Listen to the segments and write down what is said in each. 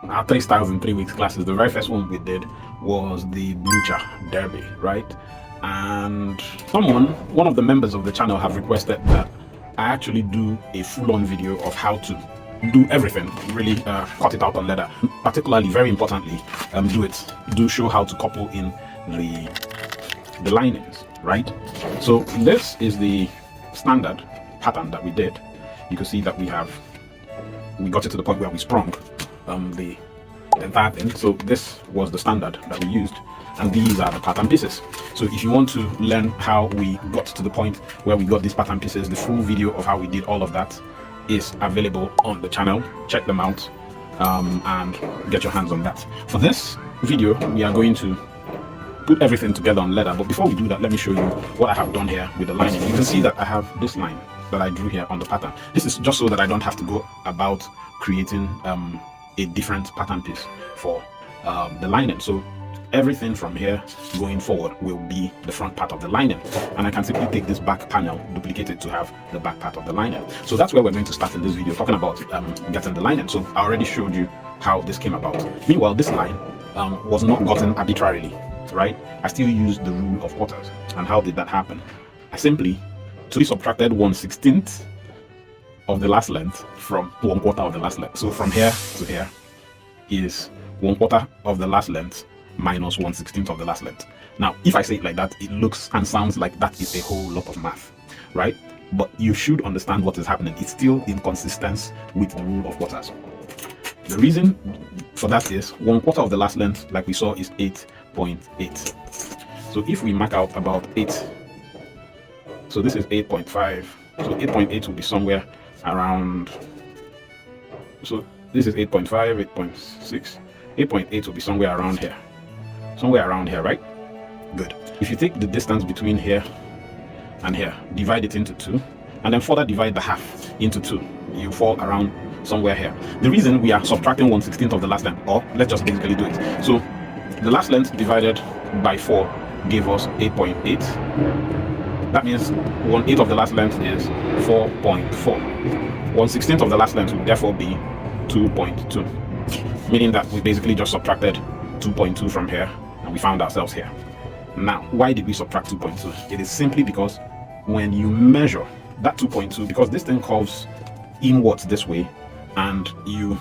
our 3 styles in 3 weeks classes. The very first one we did was the Blucher Derby, right? And one of the members of the channel have requested that I actually do a full-on video of how to do everything, really cut it out on leather. Particularly, very importantly, do show how to couple in the linings, right? So this is the standard pattern that we did. You can see that we got it to the point where we sprung the entire thing. So this was the standard that we used, and these are the pattern pieces. So if you want to learn how we got to the point where we got these pattern pieces, the full video of how we did all of that is available on the channel. Check them out and get your hands on that. For this video, we are going to put everything together on leather, but before we do that, let me show you what I have done here with the lining. You can see that I have this line that I drew here on the pattern. This is just so that I don't have to go about creating a different pattern piece for the lining. So everything from here going forward will be the front part of the lining, and I can simply take this back panel, duplicate it to have the back part of the lining. So that's where we're going to start in this video, talking about getting the lining. So I already showed you how this came about. Meanwhile, this line was not gotten arbitrarily, right? I still used the rule of quarters. And how did that happen? I simply subtracted 1/16 of the last length from 1/4 of the last length. So from here to here is 1/4 of the last length minus 1/16 of the last length. Now, if I say it like that, it looks and sounds like that is a whole lot of math, right? But you should understand what is happening. It's still in consistence with the rule of quarters. The reason for that is 1/4 of the last length, like we saw, is 8.8. So if we mark out about 8, so this is 8.5. So 8.8 will be somewhere around. So this is 8.5, 8.6. 8.8 will be somewhere around here. Somewhere around here, right? Good. If you take the distance between here and here, divide it into 2, and then further divide the half into 2, you fall around somewhere here. The reason we are subtracting 1/16 of the last length, or let's just basically do it. So the last length divided by 4 gave us 8.8. That means 1/8 of the last length is 4.4. 1/16 of the last length will therefore be 2.2, meaning that we basically just subtracted 2.2 from here, and we found ourselves here. Now, why did we subtract 2.2? It is simply because when you measure that 2.2, because this thing curves inwards this way, and you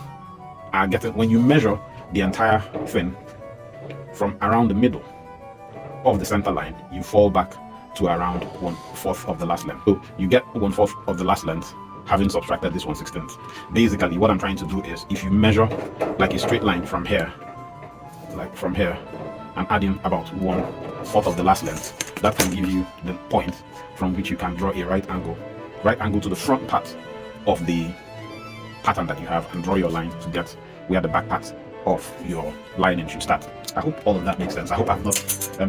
are getting, when you measure the entire thing from around the middle of the center line, you fall back to around 1/4 of the last length. So you get 1/4 of the last length having subtracted this 1/16. Basically, what I'm trying to do is, if you measure like a straight line from here, like from here, and add in about 1/4 of the last length, that can give you the point from which you can draw a right angle to the front part of the pattern that you have, and draw your line to get where the back part of your lining should start. I hope all of that makes sense. I hope I've not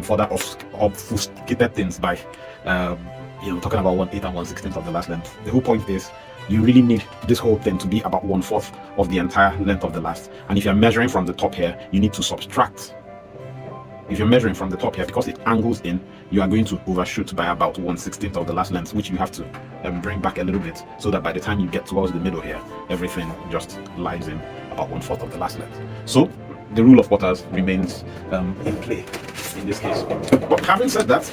further obfuscated things by talking about 1/8 and 1/16 of the last length. The whole point is, you really need this whole thing to be about 1/4 of the entire length of the last. And if you're measuring from the top here, you need to subtract. If you're measuring from the top here, because it angles in, you are going to overshoot by about 1/16 of the last length, which you have to bring back a little bit, so that by the time you get towards the middle here, everything just lies in about 1/4 of the last length. So the rule of quarters remains in play in this case. But having said that,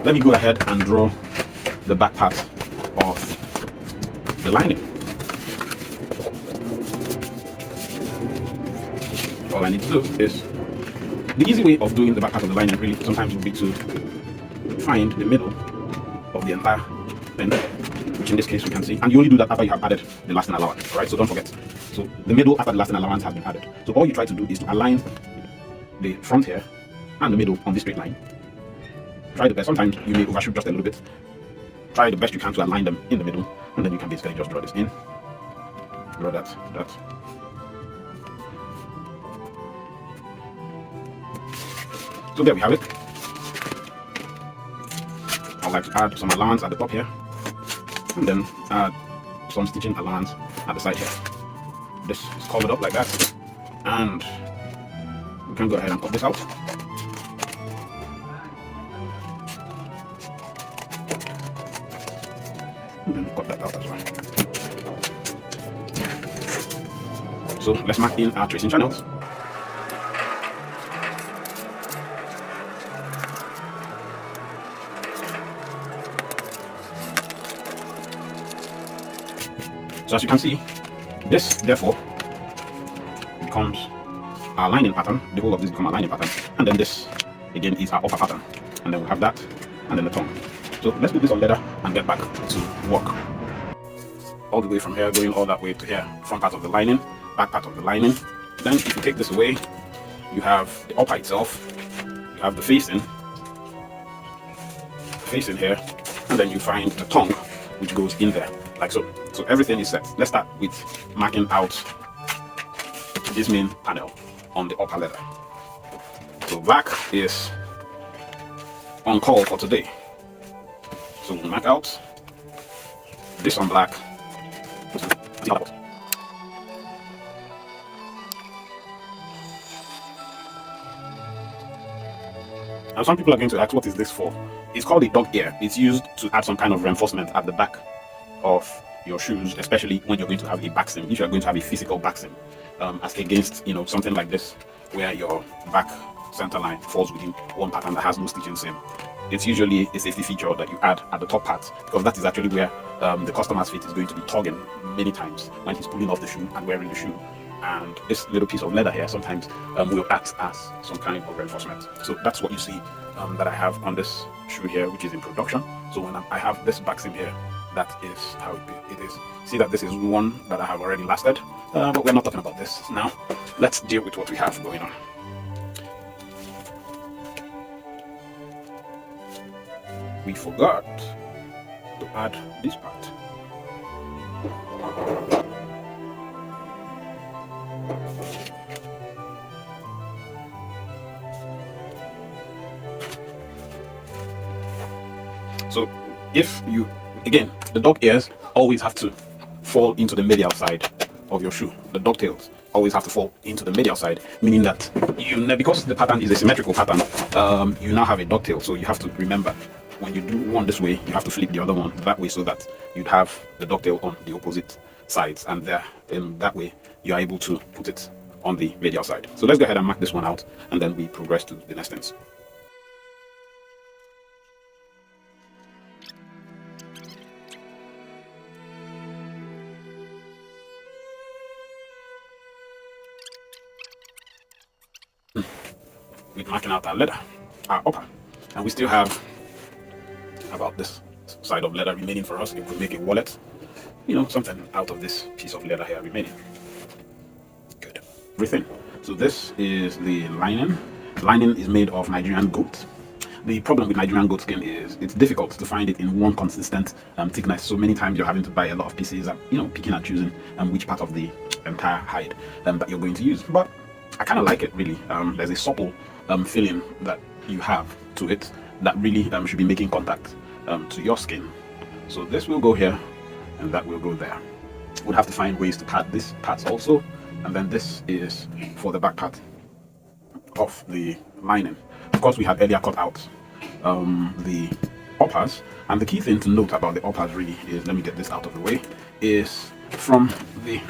let me go ahead and draw the back part of the lining. All I need to do is, the easy way of doing the back part of the lining really sometimes would be to find the middle of the entire thing, which in this case we can see, and you only do that after you have added the lasting allowance, right? So don't forget. So the middle after the lasting allowance has been added. So all you try to do is to align the front here and the middle on this straight line. Try the best. Sometimes you may overshoot just a little bit. Try the best you can to align them in the middle, and then you can basically just draw this in. Draw that. So there we have it. I'd like to add some allowance at the top here, and then add some stitching allowance at the side here. This is covered up like that, and we can go ahead and cut this out. And then cut that out as well. So let's mark in our tracing channels. So as you can see, this therefore becomes our lining pattern. The whole of this becomes our lining pattern, and then this again is our upper pattern, and then we have that, and then the tongue. So let's put this on leather and get back to work. All the way from here, going all that way to here, front part of the lining, back part of the lining. Then if you take this away, you have the upper itself, you have the facing here, and then you find the tongue which goes in there, like so. So everything is set. Let's start with marking out this main panel on the upper leather. So black is on call for today. So we'll mark out this on black. Now some people are going to ask, what is this for? It's called a dog ear. It's used to add some kind of reinforcement at the back of your shoes, especially when you're going to have a back seam. If you're going to have a physical back seam, as against something like this, where your back center line falls within one pattern that has no stitching seam. It's usually a safety feature that you add at the top part, because that is actually where the customer's feet is going to be tugging many times when he's pulling off the shoe and wearing the shoe. And this little piece of leather here sometimes will act as some kind of reinforcement. So that's what you see that I have on this shoe here, which is in production. So when I have this back seam here, that is how it is. See that this is one that I have already lasted, but we're not talking about this now. Let's deal with what we have going on. We forgot to add this part. So if you, again, the dog ears always have to fall into the medial side of your shoe. The dog tails always have to fall into the medial side, meaning that because the pattern is a symmetrical pattern, you now have a dog tail. So you have to remember, when you do one this way, you have to flip the other one that way, so that you'd have the dog tail on the opposite sides, and that way you are able to put it on the medial side. So let's go ahead and mark this one out, and then we progress to the next things. We're marking out our leather, our upper, and we still have about this side of leather remaining for us. If we make a wallet, something out of this piece of leather here remaining. Good. Everything. So this is the lining. Lining is made of Nigerian goat. The problem with Nigerian goat skin is it's difficult to find it in one consistent thickness. So many times you're having to buy a lot of pieces and picking and choosing which part of the entire hide that you're going to use. But I kind of like it, really. There's a supple feeling that you have to it that really should be making contact to your skin. So this will go here and that will go there. We'll have to find ways to pad this part also, and then this is for the back part of the lining. Of course, we had earlier cut out the uppers, and the key thing to note about the uppers really is, let me get this out of the way, is from the,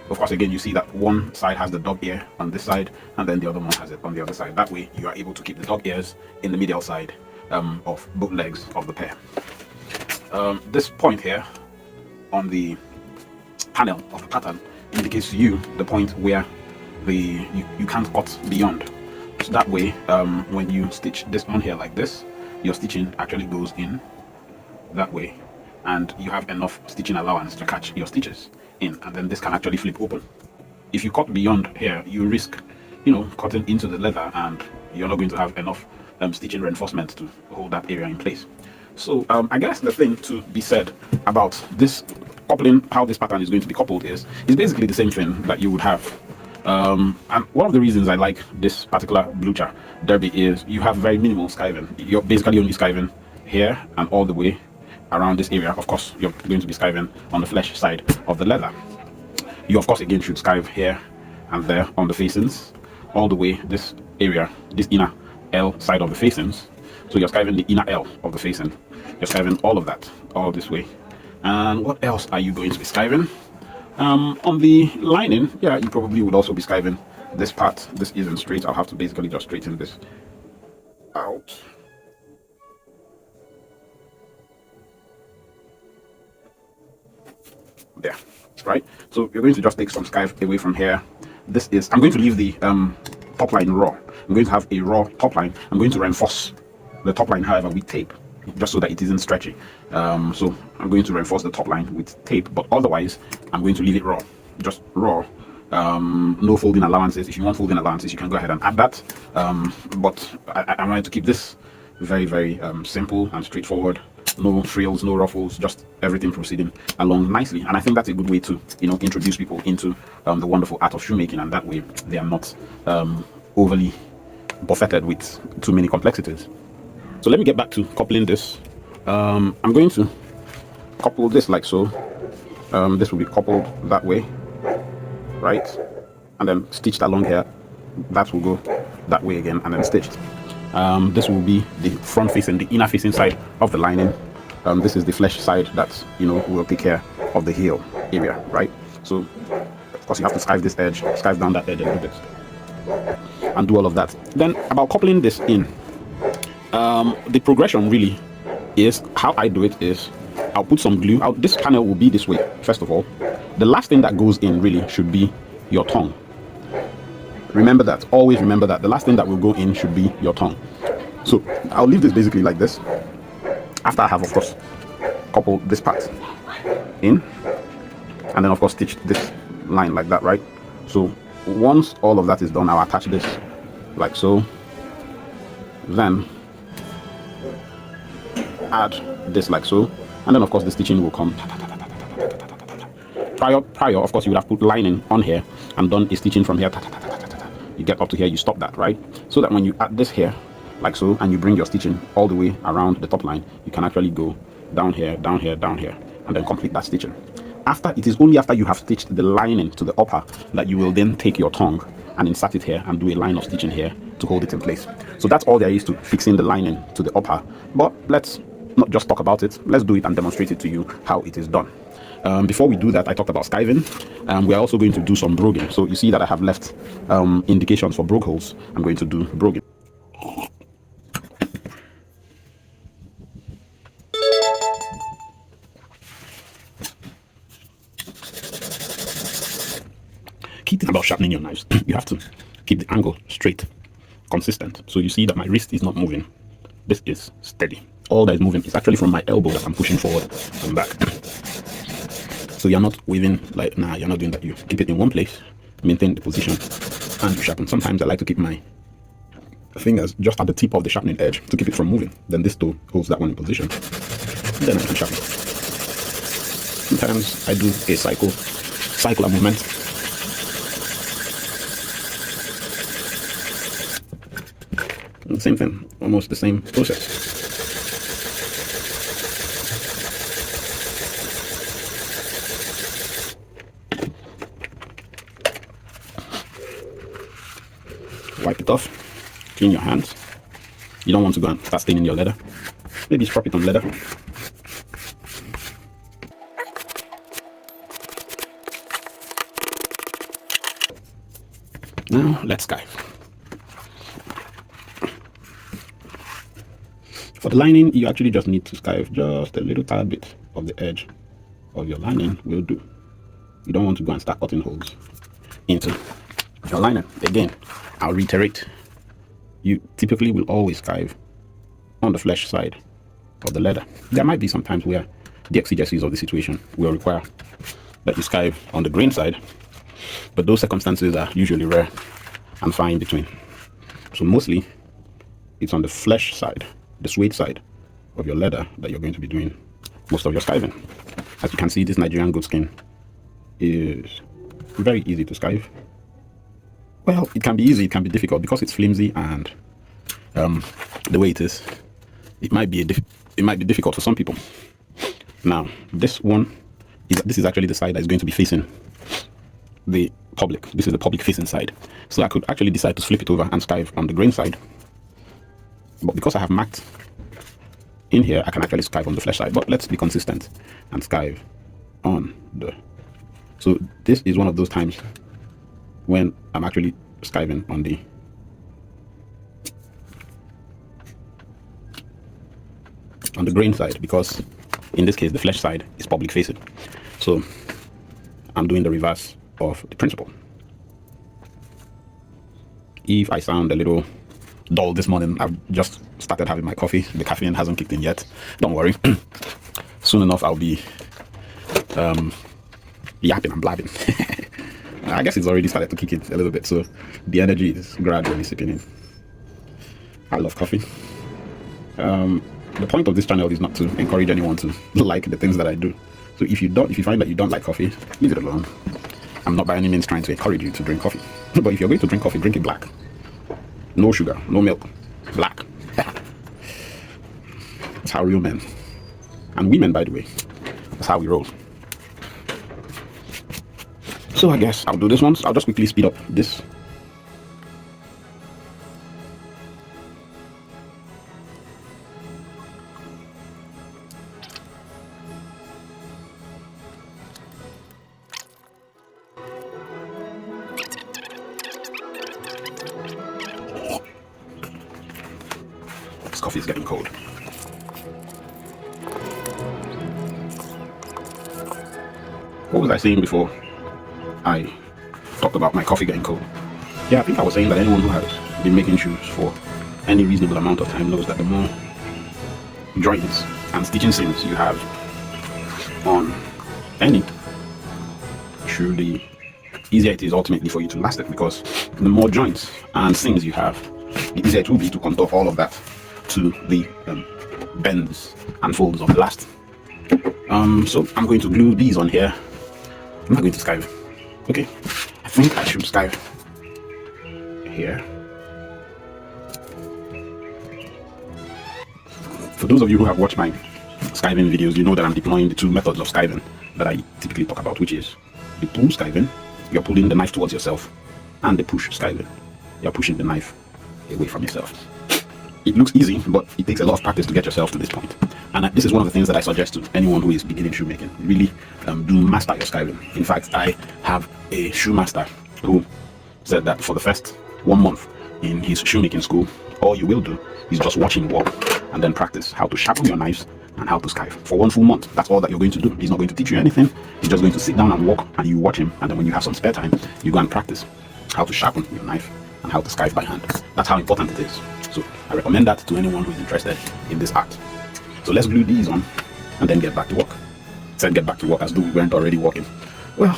of course, again, you see that one side has the dog ear on this side, and then the other one has it on the other side. That way, you are able to keep the dog ears in the medial side of both legs of the pair. This point here on the panel of the pattern indicates to you the point where you can't cut beyond. So that way, when you stitch this on here like this, your stitching actually goes in that way, and you have enough stitching allowance to catch your stitches in, and then this can actually flip open. If you cut beyond here, you risk cutting into the leather, and you're not going to have enough stitching reinforcement to hold that area in place. So I guess the thing to be said about this coupling, how this pattern is going to be coupled, is basically the same thing that you would have. And one of the reasons I like this particular Blucher derby is you have very minimal skiving. You're basically only skiving here and all the way around this area. Of course, you're going to be skiving on the flesh side of the leather. You, of course, again should skive here and there on the facings, all the way this area, this inner L side of the facings. So you're skiving the inner L of the facing. You're skiving all of that, all this way. And what else are you going to be skiving? On the lining, yeah, you probably would also be skiving this part. This isn't straight. I'll have to basically just straighten this out. There, right? So you're going to just take some skive away from here. This is, I'm going to leave the top line raw. I'm going to have a raw top line. I'm going to reinforce the top line, however, with tape, just so that it isn't stretchy. So I'm going to reinforce the top line with tape, but otherwise I'm going to leave it raw, just raw. No folding allowances. If you want folding allowances, you can go ahead and add that, but I wanted to keep this very, very simple and straightforward. No frills, no ruffles, just everything proceeding along nicely. And I think that's a good way to, you know, introduce people into the wonderful art of shoemaking, and that way they are not overly buffeted with too many complexities. So let me get back to coupling this. I'm going to couple this like so. This will be coupled that way, right? And then stitched along here. That will go that way again, and then stitched. This will be the front facing, the inner facing side of the lining. This is the flesh side that, you know, will take care of the heel area, right? So of course you have to skive this edge, skive down that edge a little bit, and do all of that. Then about coupling this in, the progression really is, how I do it is, I'll put some glue out. This panel will be this way. First of all, the last thing that goes in really should be your tongue. Remember that, always remember that the last thing that will go in should be your tongue. So I'll leave this basically like this, after I have, of course, coupled this part in, and then of course stitch this line like that, right? So once all of that is done, I'll attach this like so, then add this like so, and then of course the stitching will come. Prior, of course, you would have put lining on here and done a stitching from here. You get up to here, you stop that, right? So that when you add this here like so, and you bring your stitching all the way around the top line, you can actually go down here, down here, down here, and then complete that stitching. After, it is only after you have stitched the lining to the upper that you will then take your tongue and insert it here and do a line of stitching here to hold it in place. So that's all there is to fixing the lining to the upper. But let's not just talk about it, let's do it and demonstrate it to you how it is done. Before we do that, I talked about skiving. We're also going to do some broguing. So you see that I have left indications for brogue holes. I'm going to do broguing. Key thing about sharpening your knives, you have to keep the angle straight, consistent. So you see that my wrist is not moving. This is steady. All that is moving is actually from my elbow that I'm pushing forward and back. So you're not waving like, nah, you're not doing that. You keep it in one place, maintain the position, and you sharpen. Sometimes I like to keep my fingers just at the tip of the sharpening edge to keep it from moving. Then this toe holds that one in position. Then I can sharpen. Sometimes I do a cycle movement. And same thing, almost the same process. Wipe it off, clean your hands. You don't want to go and start staining your leather. Maybe strap it on leather. Now let's skive. For the lining, you actually just need to skive just a little tad bit of the edge of your lining will do. You don't want to go and start cutting holes into your lining. Again, I'll reiterate, you typically will always skive on the flesh side of the leather. There might be some times where the exigencies of the situation will require that you skive on the grain side, but those circumstances are usually rare and far in between. So mostly it's on the flesh side, the suede side of your leather, that you're going to be doing most of your skiving. As you can see, this Nigerian goat skin is very easy to skive. Well, it can be easy, it can be difficult because it's flimsy, and the way it is, it might be difficult for some people. Now, this is actually the side that is going to be facing the public. This is the public facing side. So I could actually decide to flip it over and skive on the grain side. But because I have marked in here, I can actually skive on the flesh side. But let's be consistent and skive on the So this is one of those times when I'm actually skiving on the grain side, because in this case the flesh side is public facing. So I'm doing the reverse of the principle. If I sound a little dull this morning, I've just started having my coffee. The caffeine hasn't kicked in yet. Don't worry. Soon enough I'll be yapping and blabbing. I guess it's already started to kick in a little bit, so the energy is gradually seeping in. I love coffee. The point of this channel is not to encourage anyone to like the things that I do. So if you find that you don't like coffee, leave it alone. I'm not by any means trying to encourage you to drink coffee. But if you're going to drink coffee, drink it black. No sugar, no milk, black. That's how real men, and women by the way, that's how we roll. So I guess I'll do this once. I'll just quickly speed up this. This coffee is getting cold. What was I saying before I talked about my coffee getting cold? Yeah, I think I was saying that anyone who has been making shoes for any reasonable amount of time knows that the more joints and stitching seams you have on any shoe, the easier it is ultimately for you to last it, because the more joints and seams you have, the easier it will be to contour all of that to the bends and folds of the last. So I'm going to glue these on here. I'm not going to skive. Okay, I think I should skive here. For those of you who have watched my skiving videos, you know that I'm deploying the two methods of skiving that I typically talk about, which is the pull skiving, you're pulling the knife towards yourself, and the push skiving, you're pushing the knife away from yourself. It looks easy, but it takes a lot of practice to get yourself to this point. And this is one of the things that I suggest to anyone who is beginning shoemaking. Really do master your skiving. In fact, I have a shoe master who said that for the first 1 month in his shoemaking school, all you will do is just watch him work and then practice how to sharpen your knives and how to skive. For 1 full month, that's all that you're going to do. He's not going to teach you anything. He's just going to sit down and walk, and you watch him, and then when you have some spare time, you go and practice how to sharpen your knife and how to skive by hand. That's how important it is. So I recommend that to anyone who is interested in this art. So let's glue these on and then get back to work. Said get back to work as though we weren't already working. Well,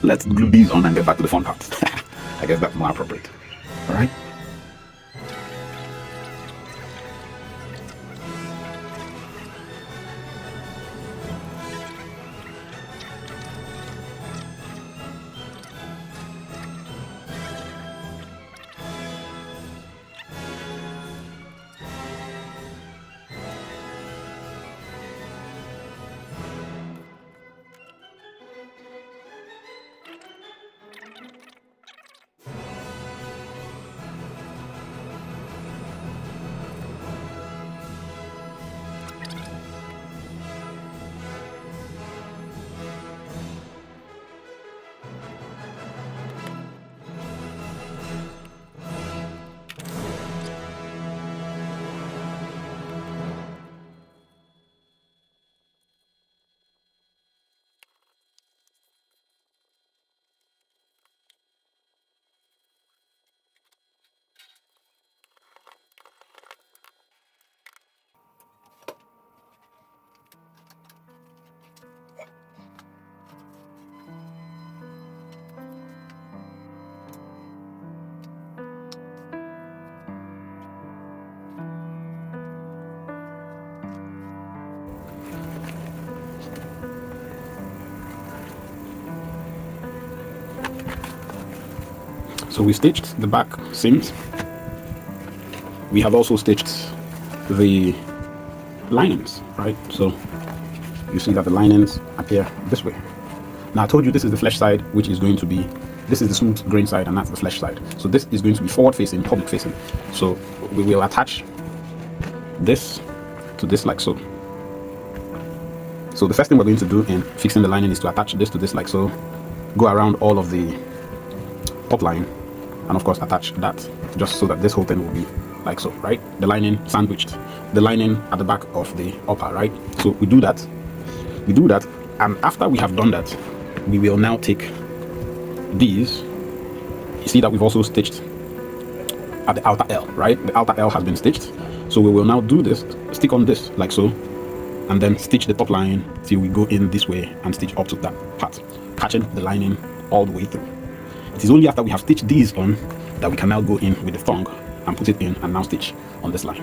let's glue these on and get back to the fun part. I guess that's more appropriate. All right. So we stitched the back seams. We have also stitched the linings, right? So you see that the linings appear this way. Now I told you this is the flesh side, which is going to be, this is the smooth grain side, and that's the flesh side. So this is going to be forward facing, public facing. So we will attach this to this like so. So the first thing we're going to do in fixing the lining is to attach this to this like so. Go around all of the top line, and of course attach that, just so that this whole thing will be like so, right? The lining sandwiched, the lining at the back of the upper, right? So we do that, and after we have done that, we will now take these. You see that we've also stitched at the outer L, right? The outer L has been stitched. So we will now do this, stick on this like so, and then stitch the top line till we go in this way and stitch up to that part, catching the lining all the way through. It is only after we have stitched these on that we can now go in with the thong and put it in and now stitch on this line.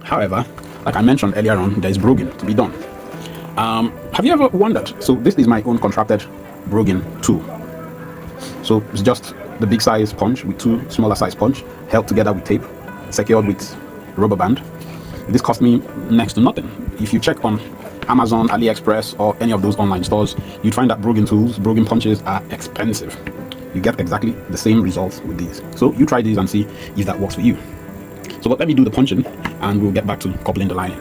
However, like I mentioned earlier on, there is broguing to be done. Have you ever wondered? So this is my own contracted broguing tool. So it's just the big size punch with two smaller size punch held together with tape, secured with rubber band. This cost me next to nothing. If you check on Amazon, AliExpress, or any of those online stores, you'd find that broguing tools, broguing punches are expensive. You get exactly the same results with these. So you try these and see if that works for you. So but let me do the punching and we'll get back to coupling the lining.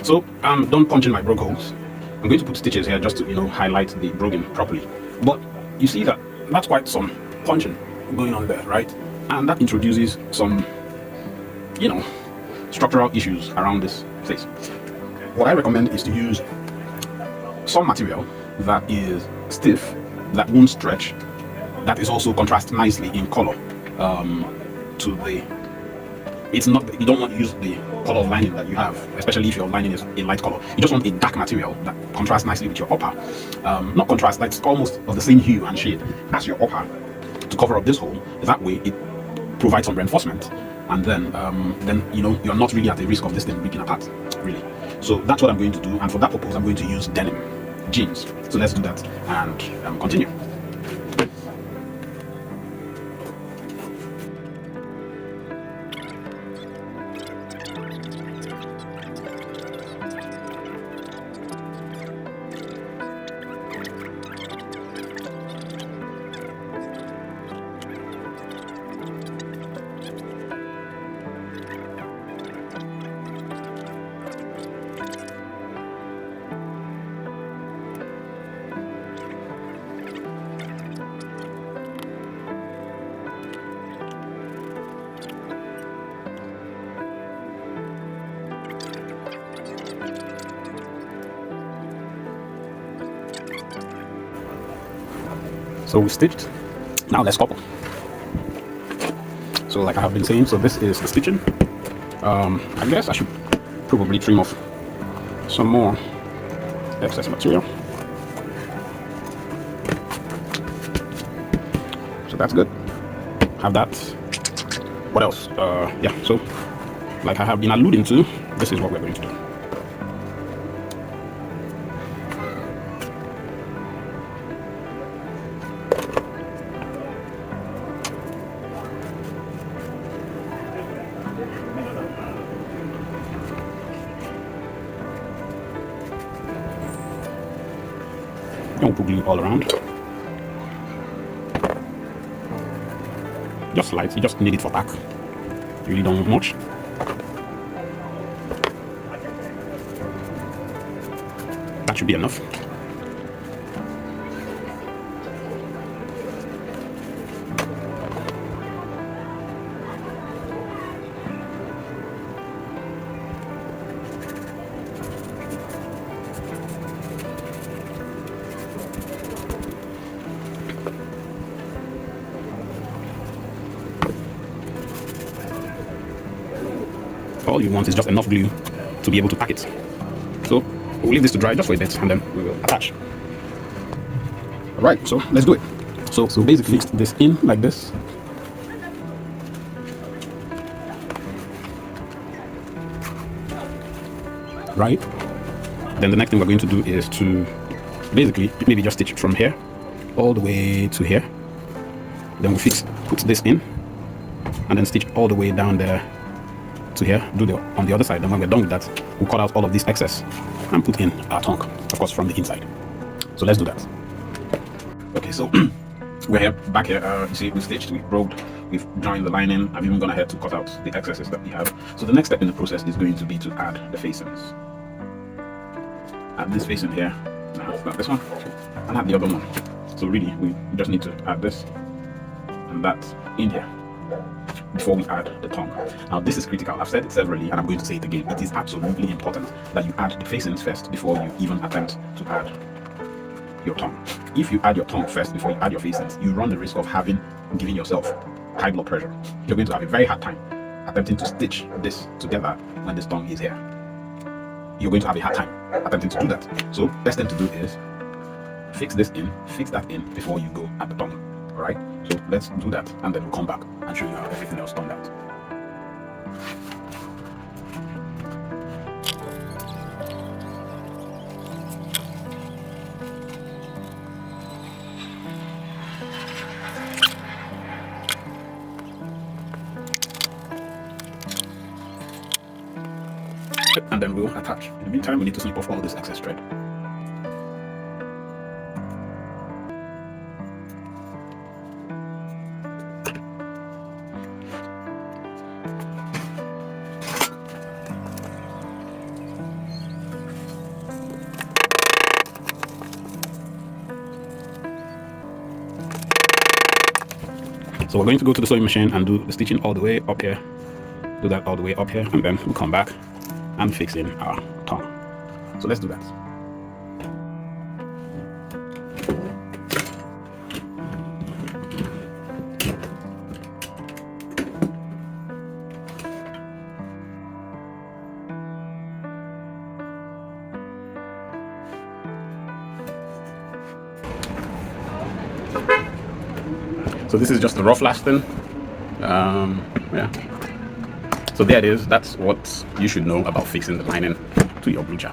So I'm done punching my brogue holes. I'm going to put stitches here just to highlight the broguing properly. But you see that that's quite some punching going on there, right? And that introduces some structural issues around this place. What I recommend is to use some material that is stiff, that won't stretch, that is also contrast nicely in color to the. It's not, you don't want to use the color of lining that you have, especially if your lining is a light color. You just want a dark material that contrasts nicely with your upper. Not contrast, like it's almost of the same hue and shade as your upper to cover up this hole. That way it provides some reinforcement, and then you're not really at the risk of this thing breaking apart, really. So that's what I'm going to do, and for that purpose I'm going to use denim jeans. So let's do that and continue. So we stitched. Now let's couple. So like I have been saying, so this is the stitching. I guess I should probably trim off some more excess material. So that's good. Have that. What else? Yeah, so like I have been alluding to, this is what we're going to do. And we'll put glue all around. Just light, you just need it for back. You really don't want much. That should be enough. All you want is just enough glue to be able to pack it. So we'll leave this to dry just for a bit and then we will attach. Alright, so let's do it. So basically fix this in like this. Right? Then the next thing we're going to do is to basically maybe just stitch from here all the way to here. Then we put this in and then stitch all the way down there to here, do the on the other side. And when we're done with that, we'll cut out all of this excess and put in our tongue, of course, from the inside. So let's do that. Okay, so we're here, back here. You see, we've stitched, we've brogued, we've joined the lining. I've even gone ahead to cut out the excesses that we have. So the next step in the process is going to be to add the facings. Add this facing here, no, not this one, and add the other one. So really, we just need to add this and that in here before we add the tongue. Now this is critical. I've said it severally and I'm going to say it again. It is absolutely important that you add the facings first before you even attempt to add your tongue. If you add your tongue first before you add your facings, you run the risk of giving yourself high blood pressure. You're going to have a very hard time attempting to stitch this together when this tongue is here. You're going to have a hard time attempting to do that. So best thing to do is fix this in, fix that in before you go at the tongue. Alright? So let's do that and then we'll come back and show you how everything else turned out. And then we'll attach. In the meantime, we need to snip off all this excess thread. So we're going to go to the sewing machine and do the stitching all the way up here. Do that all the way up here, and then we'll come back and fix in our tongue. So let's do that. So this is just the rough lasting. Yeah. So there it is. That's what you should know about fixing the lining to your Blucher.